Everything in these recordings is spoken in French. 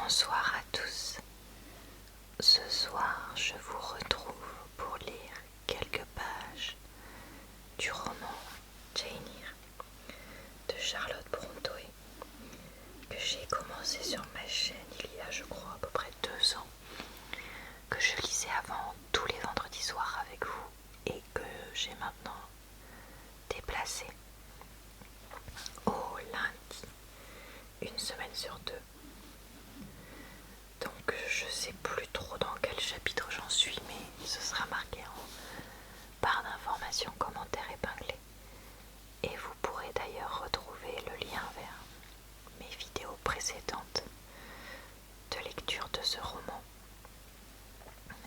Bonsoir à tous. Ce soir, je vous retrouve pour lire quelques pages du roman Jane Eyre de Charlotte Brontë que j'ai commencé sur ma chaîne il y a, je crois, à peu près 2 ans, que je lisais avant tous les vendredis soirs avec vous et que j'ai maintenant déplacé au lundi, une semaine sur 2. Donc je sais plus trop dans quel chapitre j'en suis, mais ce sera marqué en barre d'informations, commentaires épinglés. Et vous pourrez d'ailleurs retrouver le lien vers mes vidéos précédentes de lecture de ce roman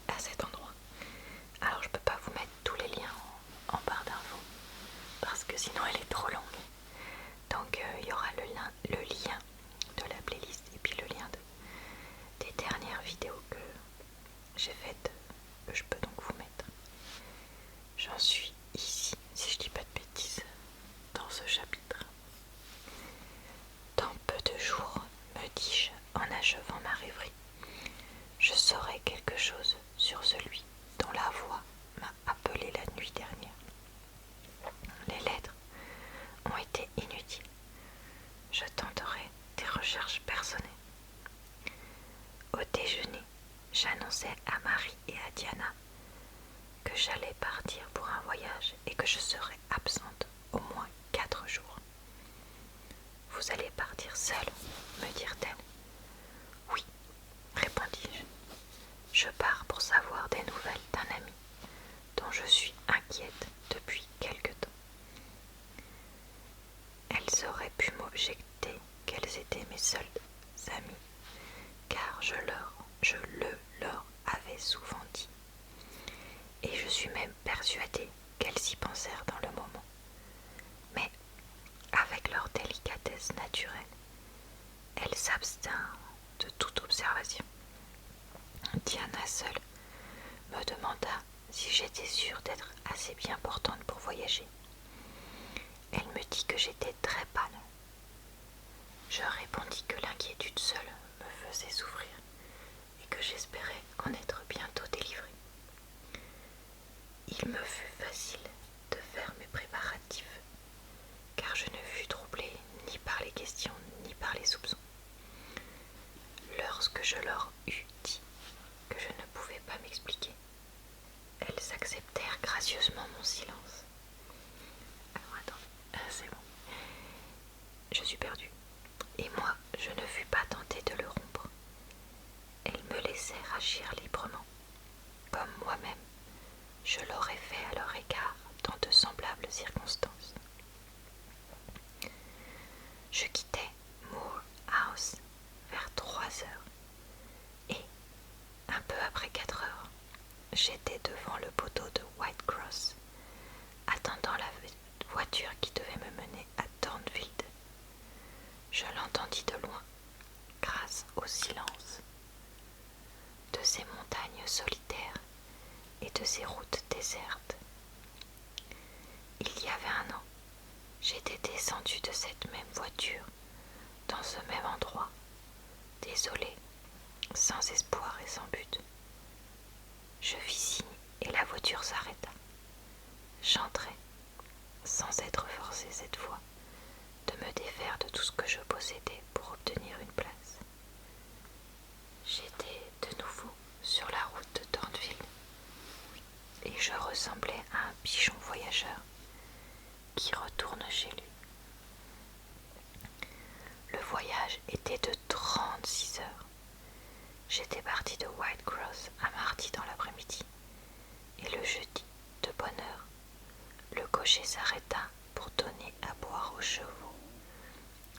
à cet endroit. Alors je peux pas vous mettre tous les liens en barre d'infos parce que sinon elle est trop longue. Donc il y aura le lien de la playlist et puis le lien des dernières vidéos que j'ai faites, que je peux donc vous mettre. J'en suis ici, si je dis pas de bêtises, dans ce chapitre. Dans peu de jours, me dis-je en achevant ma rêverie, je saurai quelque chose sur celui dont la voix m'a appelé la nuit dernière. Les lettres ont été inutiles. Je tenterai des recherches personnelles. Au déjeuner, j'annonçai à Marie et à Diana que j'allais partir pour un voyage et que je serais absente au moins 4 jours. Vous allez partir seule, me dirent-elles. Oui, répondis-je. Je pars pour savoir des nouvelles d'un ami dont je suis inquiète depuis quelque temps. Elles auraient pu m'objecter qu'elles étaient mes seules amies, car je le leur avais souvent dit. Et je suis même persuadée qu'elles y pensèrent dans le moment. Mais, avec leur délicatesse naturelle, elles s'abstinrent de toute observation. Diana seule me demanda si j'étais sûre d'être assez bien portante pour voyager. Elle me dit que j'étais très pâle. Je répondis que l'inquiétude seule me faisait souffrir et que j'espérais en être bientôt délivrée. Il me fut facile de faire mes préparatifs, car je ne fus troublée ni par les questions ni par les soupçons. Lorsque je leur eus dit que je ne pouvais pas m'expliquer, elles acceptèrent gracieusement mon silence. Alors attends, c'est bon. Je suis perdue. Et moi, je ne fus pas tentée de le rompre. Elles me laissèrent agir librement, comme moi-même je l'aurais fait à leur égard dans de semblables circonstances. Je quittai Moor House vers 3 heures et, un peu après 4 heures, j'étais devant le poteau de Whitecross, attendant la voiture qui devait me mener à Thornfield. Je l'entendis de loin, grâce au silence de ces montagnes solitaires et de ces routes désertes. Il y avait un an, j'étais descendue de cette même voiture, dans ce même endroit, désolée, sans espoir et sans but. Je fis signe et la voiture s'arrêta. J'entrai, sans être forcée cette fois, de me défaire de tout ce que je possédais pour obtenir une place. J'étais de nouveau sur la route de Thornfield et je ressemblais à un pigeon voyageur qui retourne chez lui. Le voyage était de 36 heures. J'étais partie de Whitecross un mardi dans l'après-midi et le jeudi, de bonne heure, le cocher s'arrêta pour donner à boire aux chevaux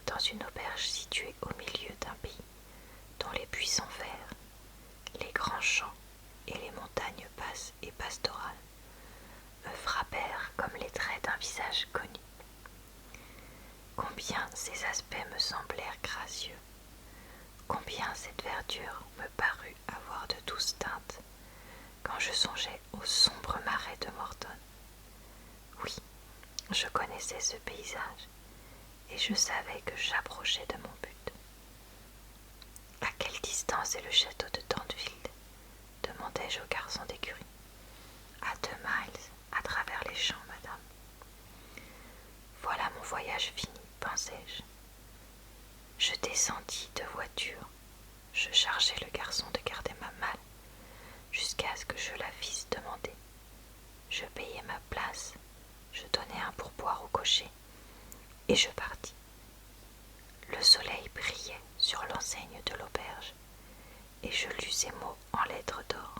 dans une auberge située au milieu d'un pays dont les buissons verts, les grands champs et les montagnes basses et pastorales me frappèrent comme les traits d'un visage connu. Combien ces aspects me semblèrent gracieux, combien cette verdure me parut avoir de douces teintes quand je songeais au sombre marais de Morton. Oui, je connaissais ce paysage et je savais que j'approchais de mon but. À quelle distance c'est le château de Thornfield? Demandai-je au garçon d'écurie. À 2 miles, à travers les champs, madame. Voilà mon voyage fini, pensai-je. Je descendis de voiture. Je chargeai le garçon de garder ma malle jusqu'à ce que je la fisse demander. Je payai ma place, je donnai un pourboire au cocher et je partis. Le soleil brillait sur l'enseigne de l'auberge et je lus ces mots en lettres d'or.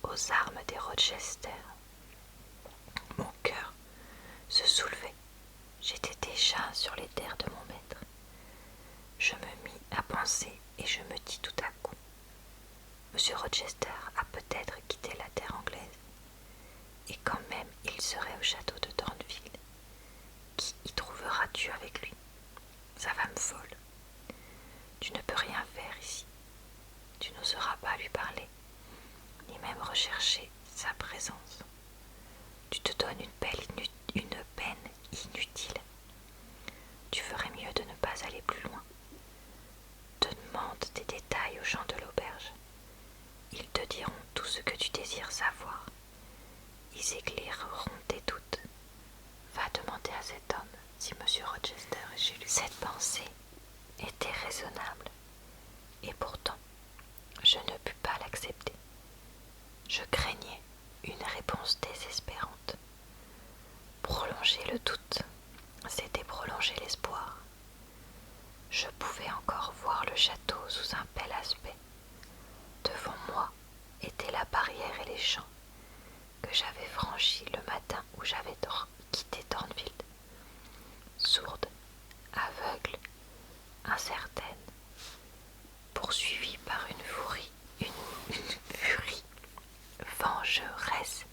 Aux armes des Rochester. Mon cœur se soulevait. J'étais déjà sur les terres de mon maître. Je me mis à penser et je me dis tout à coup: Monsieur Rochester a peut-être quitté la terre anglaise, et quand même il serait au château de Thornfield. Qui y trouveras-tu avec lui? Sa femme folle. Tu ne peux rien faire ici. Tu n'oseras pas lui parler, ni même rechercher sa présence. Tu te donnes une peine inutile. Tu ferais mieux de ne pas aller plus loin. Demande des détails aux gens de l'auberge. Ils te diront tout ce que tu désires savoir. Ils éclaireront tes doutes. Va demander à cet homme si Monsieur Rochester est chez lui. Cette pensée était raisonnable, et pourtant je ne pus pas l'accepter. Je craignais une réponse désespérante. Prolonger le doute, c'était prolonger l'espoir. Je pouvais encore voir le château sous un bel aspect. Devant moi étaient la barrière et les champs que j'avais franchis le matin où j'avais quitté Thornfield. Sourde, aveugle, incertaine, poursuivie par une furie vengeresse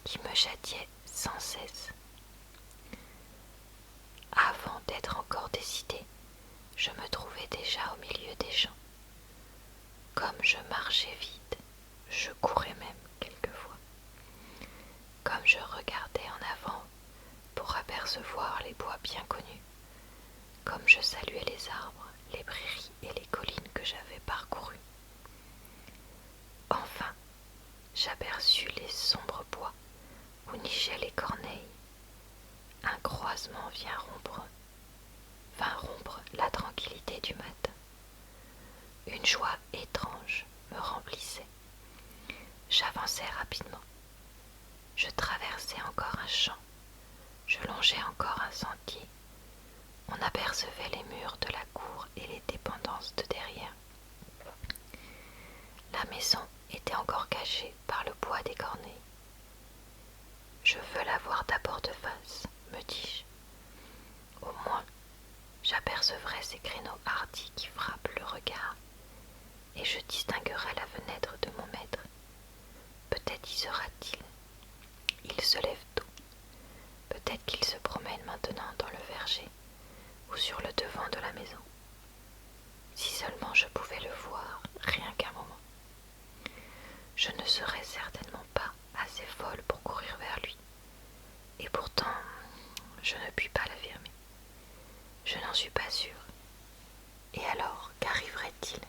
qui me châtiait sans cesse. Avant d'être encore décidée, je me trouvais déjà au milieu des champs. Comme je marchais vite, je courais même quelquefois. Comme je regardais en avant pour apercevoir les bois bien connus, comme je saluais les arbres, les prairies et les collines que j'avais parcourues. Enfin, j'aperçus les sombres bois où nichaient les corneilles. Un croisement vint rompre la tranquillité du matin. Une joie étrange me remplissait. J'avançai rapidement. Je traversai encore un champ. Je longeai encore un sentier. On apercevait les murs de la cour et les dépendances de derrière. La maison était encore cachée par le bois des corneilles. Je veux la voir d'abord de face, me dis-je. Au moins, j'apercevrai ces créneaux hardis qui frappent le regard, et je distinguerai la fenêtre de mon maître. Peut-être y sera-t-il. Il se lève tôt. Peut-être qu'il se promène maintenant dans le verger ou sur le devant de la maison. Si seulement je pouvais le voir, rien qu'un moment. Je ne serais certainement pas assez folle pour courir vers lui, et pourtant je ne puis pas l'affirmer. Je n'en suis pas sûre. Et alors, qu'arriverait-il?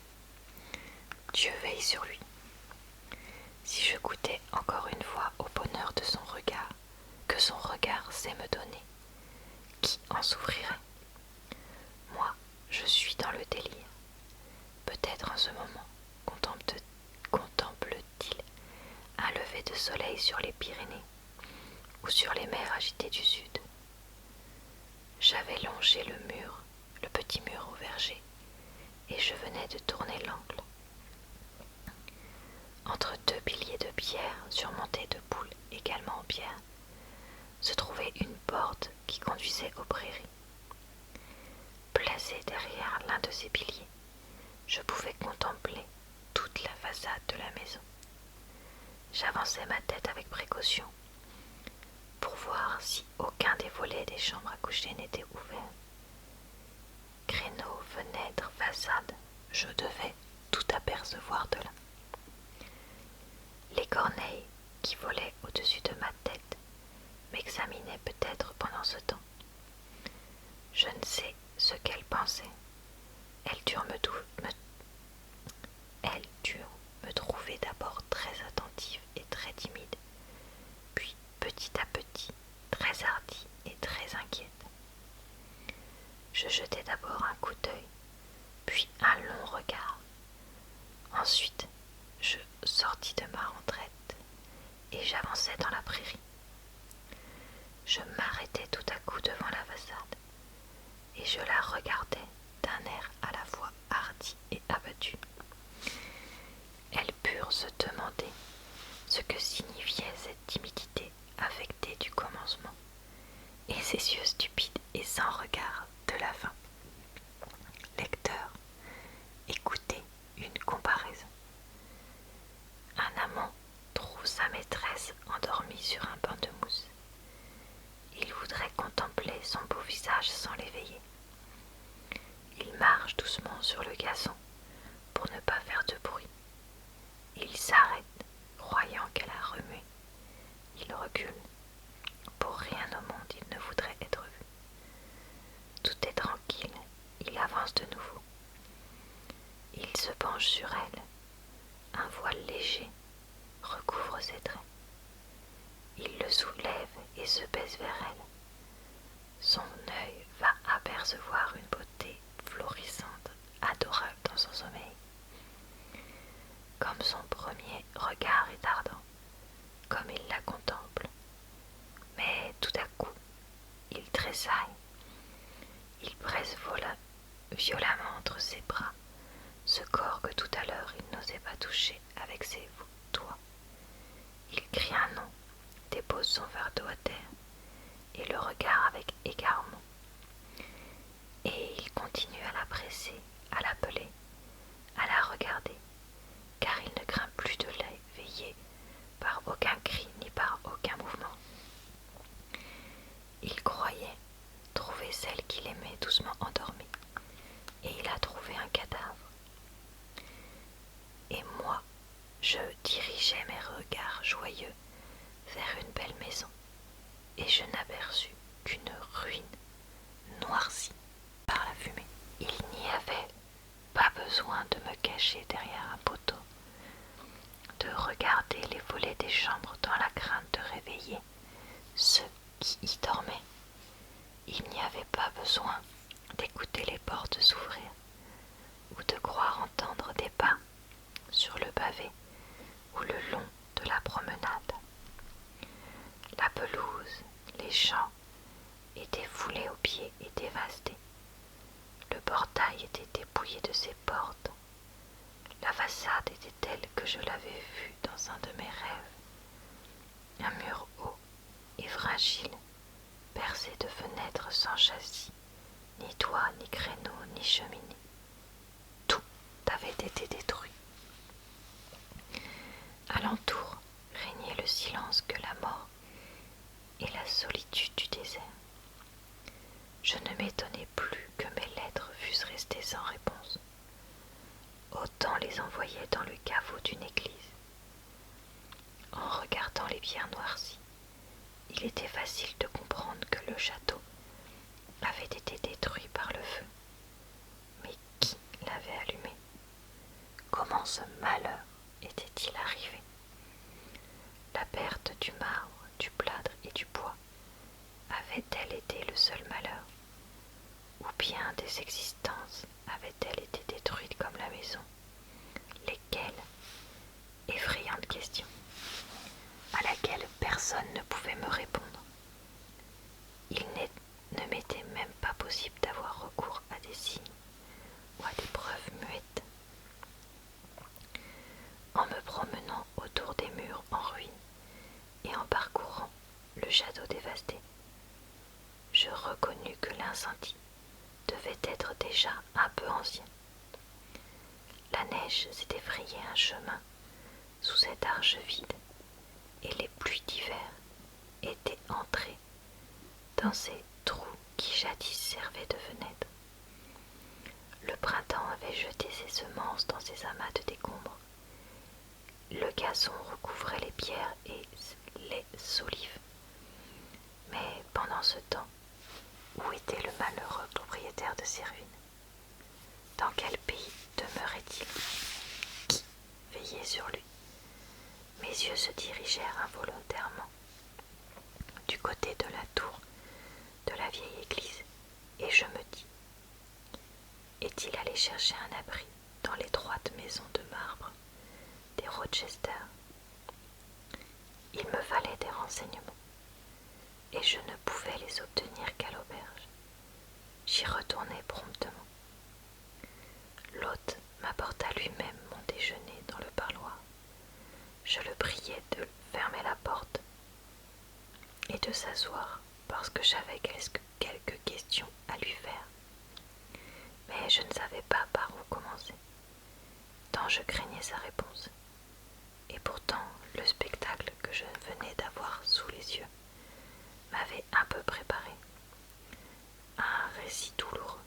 Dieu veille sur lui. Si je goûtais encore une fois au bonheur de son regard, que son regard sait me donner, qui en souffrirait? Moi, je suis dans le délire. Peut-être en ce moment contemple-t-il un lever de soleil sur les Pyrénées ou sur les mers agitées du sud. J'avais longé le petit mur au verger, et je venais de tourner l'angle. Entre 2 piliers de pierre surmontés de boules également en pierre, se trouvait une porte qui conduisait aux prairies. Placé derrière l'un de ces piliers, je pouvais contempler toute la façade de la maison. J'avançai ma tête avec précaution pour voir si aucun des volets des chambres à coucher n'était ouvert. Créneaux, fenêtres, façades, je devais tout apercevoir de là. Les corneilles qui volaient au-dessus de ma tête m'examinaient peut-être pendant ce temps. Je ne sais ce qu'elles pensaient. Elles durent pour ne pas faire de bruit. Il s'arrête, croyant qu'elle a remué. Il recule. Pour rien au monde il ne voudrait être vu. Tout est tranquille, il avance de nouveau. Il se penche sur elle. Un voile léger recouvre ses traits. Il le soulève et se baisse vers elle. Son œil va apercevoir une beauté florissante, adorable dans son sommeil. Comme son premier regard est ardent, comme il la contemple. Mais tout à coup, il tressaille. Il presse violemment entre ses bras ce corps que tout à l'heure il n'osait pas toucher avec ses doigts. Il crie un nom, dépose son fardeau à terre et le regarde avec égarement. Et il continue à la presser, à l'appeler, à la regarder, car il ne craint plus de l'éveiller par aucun cri ni par aucun mouvement. Il croyait trouver celle qu'il aimait doucement endormie, et il a trouvé un cadavre. Et moi, je dirigeais mes regards joyeux vers une belle maison, et je n'aperçus qu'une ruine noircie par la fumée. Il n'y avait pas besoin de me cacher derrière un poteau, de regarder les volets des chambres dans la crainte de réveiller ceux qui y dormaient. Il n'y avait pas besoin d'écouter les portes s'ouvrir ou de croire entendre des pas sur le pavé ou le long de la promenade. La pelouse, les champs étaient foulés aux pieds et dévastés. Le portail était dépouillé de ses portes. La façade était telle que je l'avais vue dans un de mes rêves. Un mur haut et fragile, percé de fenêtres sans châssis, ni toit, ni créneau, ni cheminée. Tout avait été détruit. Alentour régnait le silence que la mort et la solitude du désert. Je ne m'étonnais plus que mes lettres fussent restées sans réponse. Autant les envoyait dans le caveau d'une église. En regardant les pierres noircies, il était facile de comprendre que le château avait été détruit par le feu. Mais qui l'avait allumé? Comment ce malheur était-il arrivé? La perte du marbre, du plâtre et du bois avait-elle été le seul malheur? Ou bien des existences avaient-elles été détruites comme la maison? Lesquelles? Effrayante question, à laquelle personne ne pouvait me répondre. Il ne m'était même pas possible d'avoir recours à des signes ou à des preuves muettes. En me promenant autour des murs en ruine et en parcourant le château dévasté, je reconnus que l'incendie devait être déjà un peu ancien. La neige s'était frayé un chemin sous cette arche vide, et les pluies d'hiver étaient entrées dans ces trous qui jadis servaient de fenêtres. Le printemps avait jeté ses semences dans ces amas de décombres. Le gazon recouvrait les pierres et les solives. Mais pendant ce temps, où était le malheureux propriétaire de ces ruines? Dans quel pays demeurait-il? Qui veillait sur lui? Mes yeux se dirigèrent involontairement du côté de la tour de la vieille église, et je me dis: est-il allé chercher un abri dans l'étroite maison de marbre des Rochester? Il me fallait des renseignements, et je ne pouvais les obtenir qu'à l'auberge. J'y retournai promptement. L'hôte m'apporta lui-même mon déjeuner dans le parloir. Je le priai de fermer la porte et de s'asseoir parce que j'avais quelques questions à lui faire. Mais je ne savais pas par où commencer, tant je craignais sa réponse. Et pourtant, le spectacle que je venais d'avoir sous les yeux m'avait un peu préparé. Un récit douloureux.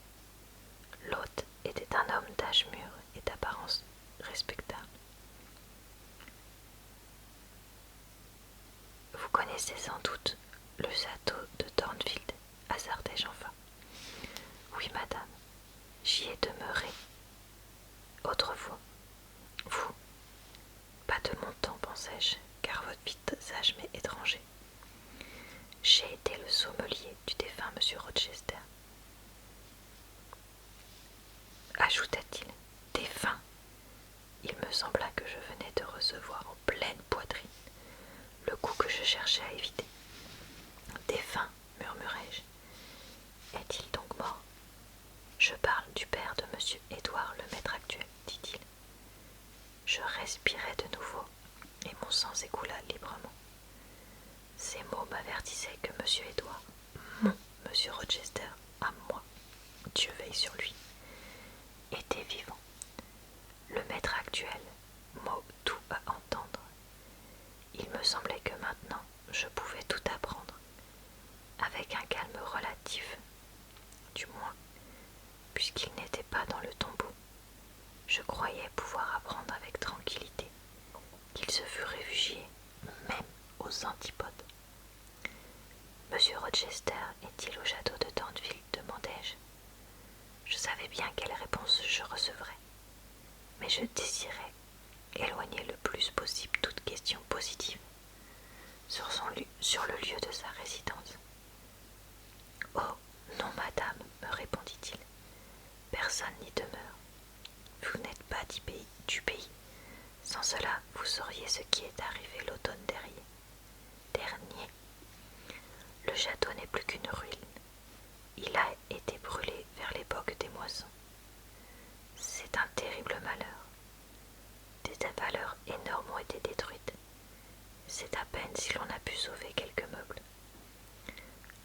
L'hôte était un homme d'âge mûr et d'apparence cherchais à éviter. Défunt, murmurai-je. Est-il donc mort? Je parle du père de monsieur Édouard, le maître actuel, dit-il. Je respirai de nouveau, et mon sang s'écoula librement. Ces mots m'avertissaient que monsieur Édouard, mon monsieur Rochester, à moi, Dieu veille sur lui, était vivant. Le maître actuel, mot doux à entendre. Il me semblait que maintenant je pouvais tout apprendre, avec un calme relatif, du moins, puisqu'il n'était pas dans le tombeau. Je croyais pouvoir apprendre avec tranquillité qu'il se fût réfugié même aux antipodes. Monsieur Rochester est-il au château de Thornfield? Demandai-je. Je savais bien quelle réponse je recevrais, mais je désirais éloigner le plus possible toute question positive sur le lieu de sa résidence. Oh, non, madame, me répondit-il, personne n'y demeure. Vous n'êtes pas du pays. Sans cela, vous sauriez ce qui est arrivé l'automne dernier. Le château n'est plus qu'une ruine. Il a été brûlé vers l'époque des moissons. C'est un terrible malheur. Des valeurs énormes ont été détruites. C'est à peine si l'on a pu sauver quelques meubles.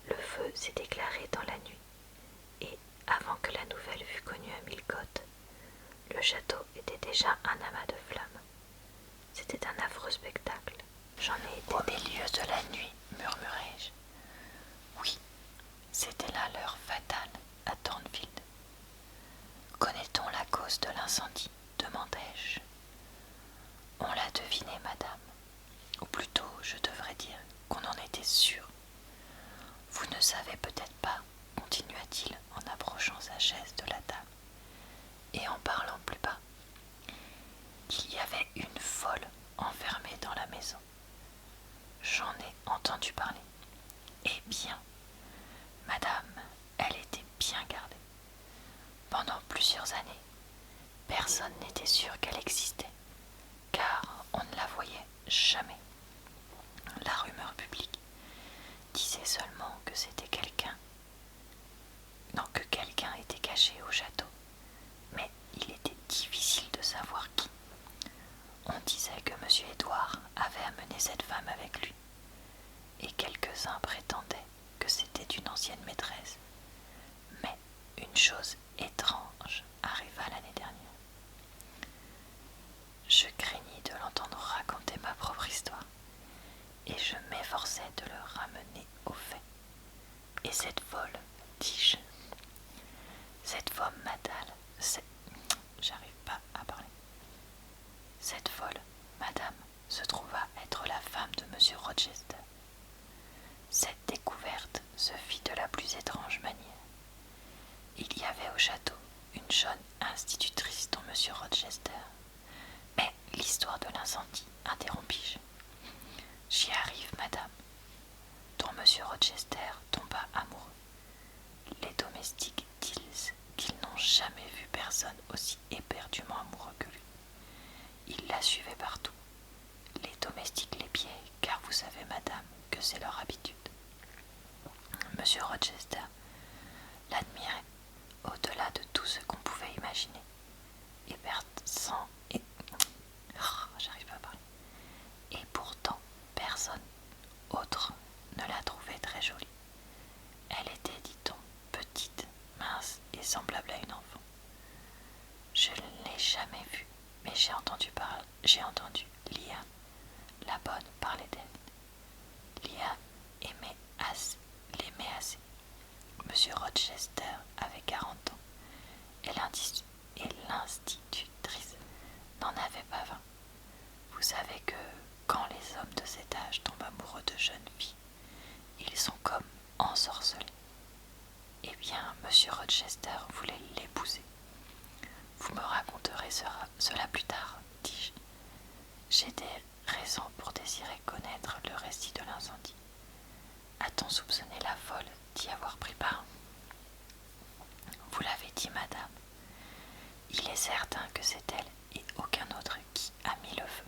Le feu s'est déclaré dans la nuit, et avant que la nouvelle fût connue à Millcote, le château était déjà un amas de flammes. C'était un affreux spectacle. J'en ai été au milieu de la nuit, murmurai-je. Oui, c'était là l'heure fatale à Thornfield. Connaît-on la cause de l'incendie? Demandai-je. On l'a deviné, madame. Ou plutôt, je devrais dire qu'on en était sûr. Vous ne savez peut-être pas, continua-t-il en approchant sa chaise de la table et en parlant plus bas, qu'il y avait une folle enfermée dans la maison. J'en ai entendu parler. Eh bien, madame, elle était bien gardée. Pendant plusieurs années, personne n'était sûr qu'elle existait, car on ne la voyait jamais. La rumeur publique disait seulement que c'était que quelqu'un était caché au château, mais il était difficile de savoir qui. On disait que monsieur Édouard avait amené cette femme avec lui, et quelques-uns prétendaient que c'était une ancienne maîtresse. Mais une chose étrange arriva l'année dernière. Je craignis de l'entendre raconter ma propre histoire, et je m'efforçai de le ramener au fait. Et cette folle, dis-je, cette femme fatale, j'arrive pas à parler. Cette folle, madame, se trouva être la femme de monsieur Rochester. Cette découverte se fit de la plus étrange manière. Il y avait au château une jeune institutrice dont monsieur Rochester. Mais l'histoire de l'incendie, interrompis-je. J'y arrive, madame, dont monsieur Rochester tomba amoureux. Les domestiques disent qu'ils n'ont jamais vu personne aussi éperdument amoureux que lui. Ils la suivaient partout. Les domestiques l'épiaient, car vous savez, madame, que c'est leur habitude. Monsieur Rochester l'admirait au-delà de tout ce qu'on pouvait imaginer, et perçant et... j'arrive pas à parler. Et pourtant, personne autre ne la trouvait très jolie. Elle était, dit-on, petite, mince et semblable à une enfant. Je ne l'ai jamais vue, mais j'ai entendu Lia, la bonne, parler d'elle. Lia l'aimait assez. Monsieur Rochester avait 40 ans, et l'institutrice n'en avait pas 20. Vous savez que quand les hommes de cet âge tombent amoureux de jeunes filles, ils sont comme ensorcelés. Eh bien, monsieur Rochester voulait l'épouser. Vous me raconterez cela plus tard, dis-je. J'ai des raisons pour désirer connaître le récit de l'incendie. A-t-on soupçonné la folle d'y avoir pris part? Vous l'avez dit, madame. Il est certain que c'est elle et aucun autre qui a mis le feu.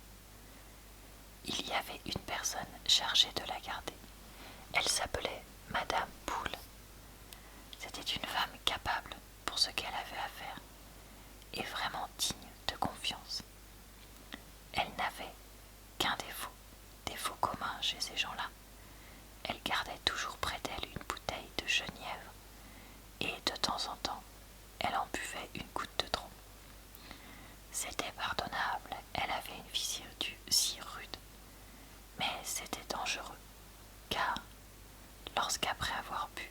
il y avait une personne chargée de la garder. Elle s'appelait Madame Poule. C'était une femme capable pour ce qu'elle avait à faire et vraiment digne de confiance. Elle n'avait qu'un défaut commun chez ces gens-là. Elle gardait toujours près d'elle une bouteille de genièvre et de temps en temps, elle en buvait une goutte de trop. C'était pardonnable, elle avait une vie si rude, mais c'était dangereux, car lorsqu'après avoir bu,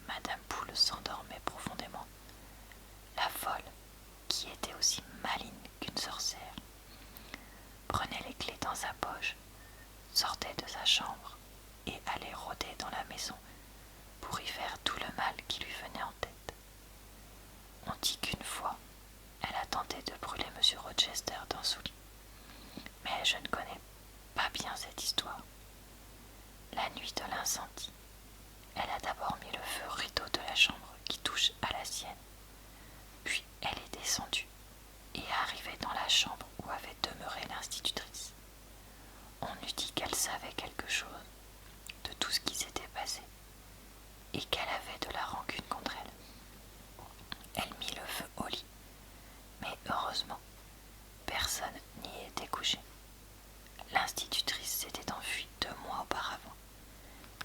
Madame Poule s'endormait profondément, la folle, qui était aussi maligne qu'une sorcière, prenait les clés dans sa poche, sortait de sa chambre et allait rôder dans la maison pour y faire tout le mal qui lui venait en tête. On dit qu'une fois, elle a tenté de brûler M. Rochester dans son lit, mais je ne connais pas bien cette histoire. La nuit de l'incendie, elle a d'abord mis le feu au rideau de la chambre qui touche à la sienne, puis elle est descendue et est arrivée dans la chambre où avait demeuré l'institutrice. On eût dit qu'elle savait quelque chose de tout ce qui s'était passé et qu'elle avait de la rancune contre elle. Elle mit le feu au lit, mais heureusement, personne n'y était couché. L'institutrice s'était enfuie 2 mois auparavant,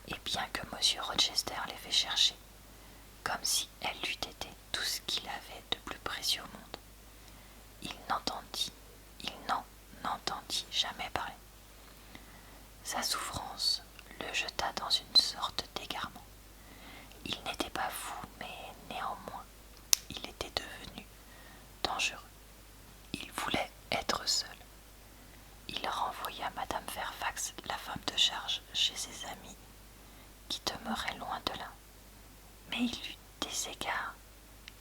et bien que M. Rochester l'ait fait chercher, comme si elle eût été tout ce qu'il avait de plus précieux au monde, il n'en entendit jamais parler. Sa souffrance le jeta dans une sorte d'égarement. Il n'était pas fou, mais néanmoins, il était devenu dangereux. Il voulait être seul. Il renvoya Madame Fairfax, la femme de charge, chez ses amis, qui demeuraient loin de là. Mais il eut des égards,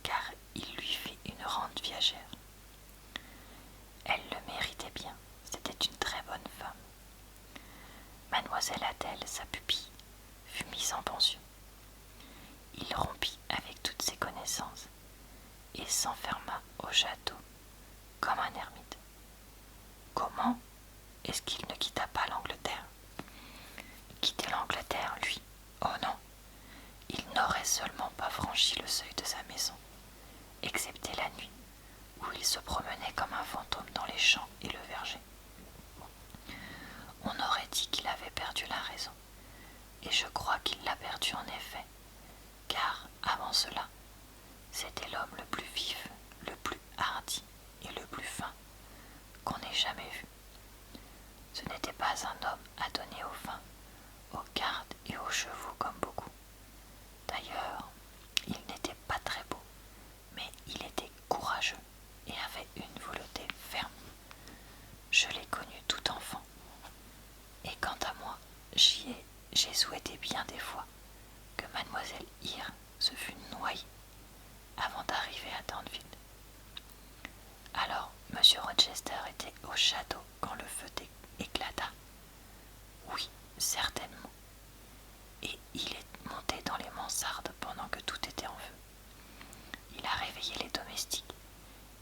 car il lui fit une rente viagère. Elle le méritait bien, c'était une très bonne femme. Mademoiselle Adèle, sa pupille, fut mise en pension. Il rompit avec toutes ses connaissances et s'enferma au château comme un ermite. Comment est-ce qu'il ne quitta pas l'Angleterre? Quitter l'Angleterre, lui? Oh non! Il n'aurait seulement pas franchi le seuil de sa maison, excepté la nuit, où il se promenait comme un fantôme dans les champs et le verger. On aurait dit qu'il avait perdu la raison, et je crois qu'il l'a perdue en effet, car avant cela, c'était l'homme le plus vif, le plus hardi et le plus fin qu'on ait jamais vu. Ce n'était pas un homme à donner au vin, aux gardes et aux chevaux comme beaucoup. D'ailleurs, il n'était pas très beau, mais il était courageux et avait une volonté ferme. Je l'ai connu tout enfant, et quant à moi, j'ai souhaité bien des fois que mademoiselle Eyre se fût noyée avant d'arriver à Darnfield. Alors, M. Rochester était au château quand le feu éclata. Oui, certainement. Et il est monté dans les mansardes pendant que tout était en feu. Il a réveillé les domestiques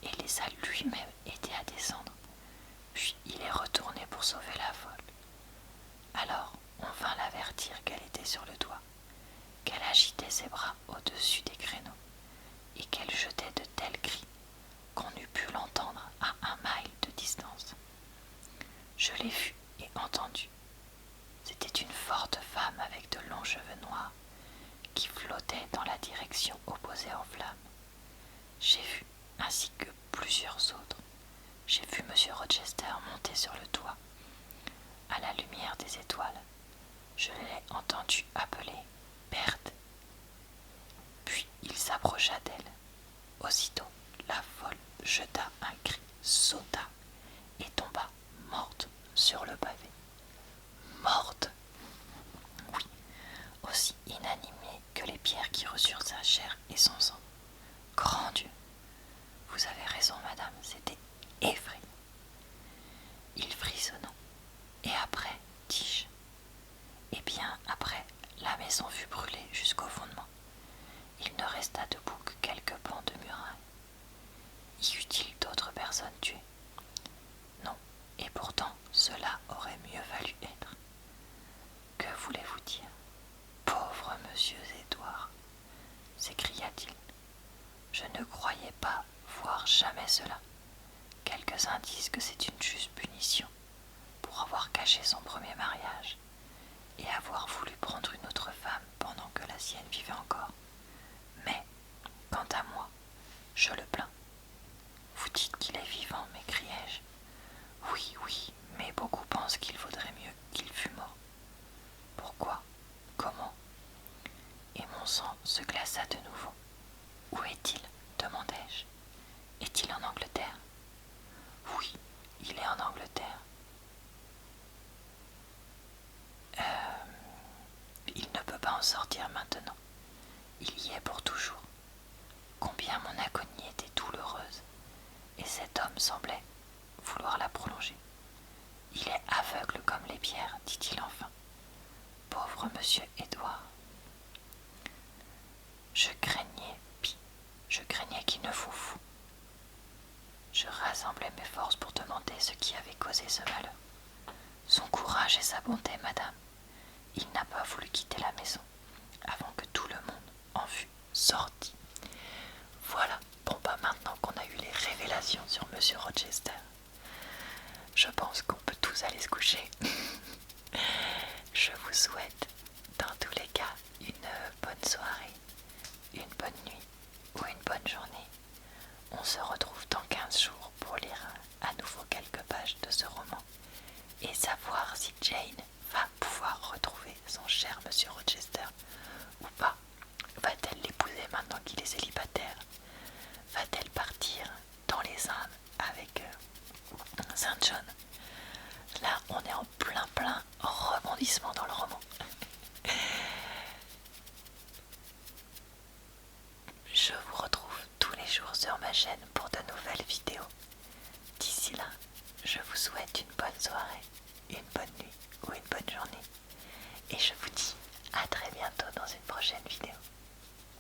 et les a lui-même aidés à descendre. Puis il est retourné pour sauver la folle. Alors on vint l'avertir qu'elle était sur le toit, qu'elle agitait ses bras au-dessus des créneaux et qu'elle jetait de tels cris qu'on eût pu l'entendre à 1 mille de distance. Je l'ai vue et entendue. C'était une forte femme avec de longs cheveux noirs qui flottait dans la direction opposée aux flammes. J'ai vu, ainsi que plusieurs autres, j'ai vu M. Rochester monter sur le toit. À la lumière des étoiles, je l'ai entendu appeler Berthe. Puis il s'approcha d'elle. Aussitôt, la folle jeta un cri, sauta et tomba morte sur le pavé. Morte! Oui, aussi inanimée que les pierres qui reçurent sa chair et son sang. Grand Dieu! Vous avez raison, madame, c'était effrayant. Il frissonna. Et après, dis-je? Eh bien, après, la maison fut brûlée jusqu'au fondement. Il ne resta debout que quelques pans de muraille. Y eut-il d'autres personnes tuées? quelques-uns disent que c'est une juste punition pour avoir caché son premier mariage et avoir voulu prendre une autre femme pendant que la sienne vivait encore. Mais, quant à moi, je le plains. Vous dites qu'il est vivant, m'écriai-je. Oui, oui, mais beaucoup pensent qu'il vaudrait mieux qu'il fût mort. Pourquoi? Comment? Et mon sang se glaça de nouveau. Où est-il? Demandai-je. Est-il en Angleterre? Oui, il est en Angleterre. Il ne peut pas en sortir maintenant. Il y est pour toujours. Combien mon agonie était douloureuse, et cet homme semblait vouloir la prolonger. Il est aveugle comme les pierres, dit-il enfin. Pauvre monsieur Édouard. Je craignais qu'il ne fût fou. Je rassemblai mes forces pour demander ce qui avait causé ce malheur. Son courage et sa bonté, madame. Il n'a pas voulu quitter la maison avant que tout le monde en fût sorti. Voilà, bon bah maintenant qu'on a eu les révélations sur monsieur Rochester, je pense qu'on peut tous aller se coucher. Je vous souhaite, dans tous les cas, une bonne soirée, une bonne nuit ou une bonne journée. On se retrouve dans 15 jours pour lire à nouveau quelques pages de ce roman et savoir si Jane va pouvoir retrouver son cher monsieur Rochester ou pas. Va-t-elle l'épouser maintenant qu'il est célibataire? Va-t-elle partir dans les Indes avec Saint John? Là, on est en plein rebondissement dans le roman. Je vous retrouve tous les jours sur ma chaîne pour de nouvelles vidéos. D'ici là, je vous souhaite une bonne soirée, une bonne nuit ou une bonne journée. Et je vous dis à très bientôt dans une prochaine vidéo.